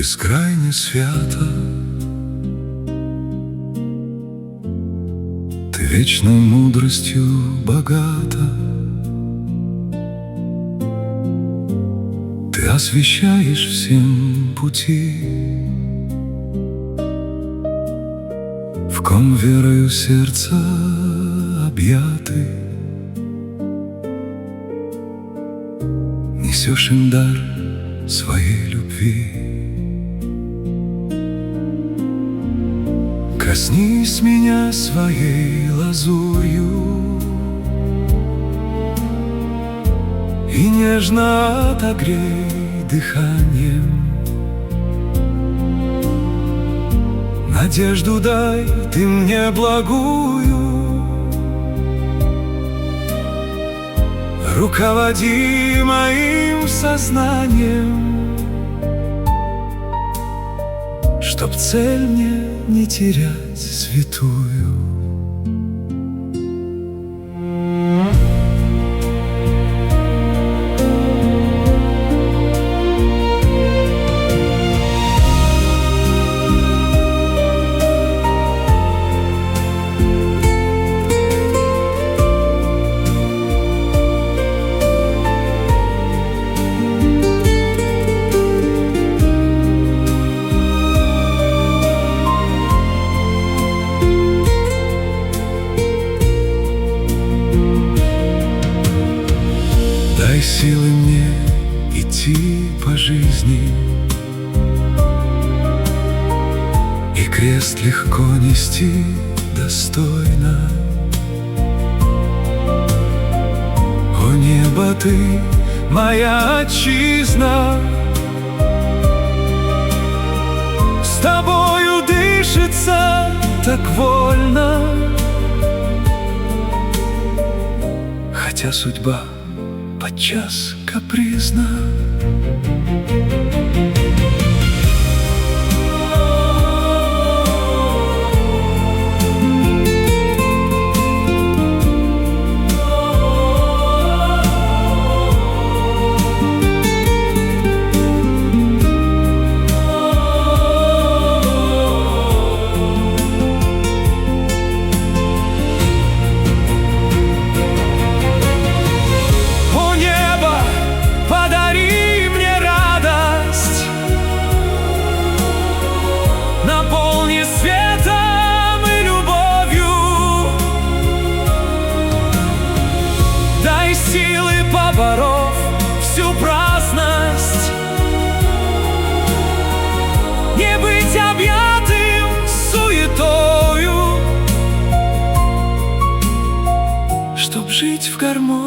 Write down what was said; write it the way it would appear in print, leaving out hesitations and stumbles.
безкрайне свято. Ты вечной мудростью богата. Ты освещаешь всем пути, в ком верою сердца объяты. Несешь им дар своей любви. Коснись меня своей лазурью и нежно отогрей дыханием. Надежду дай ты мне благую, руководи моим сознанием, чтоб цель мне не терять святую. Дай силы мне идти по жизни и крест легко нести достойно. О небо, ты моя отчизна, с тобою дышится так вольно, хотя судьба подчас капризна. Наполни светом и любовью, дай силы, поборов всю праздность, не быть объятым суетою, чтоб жить в гармонии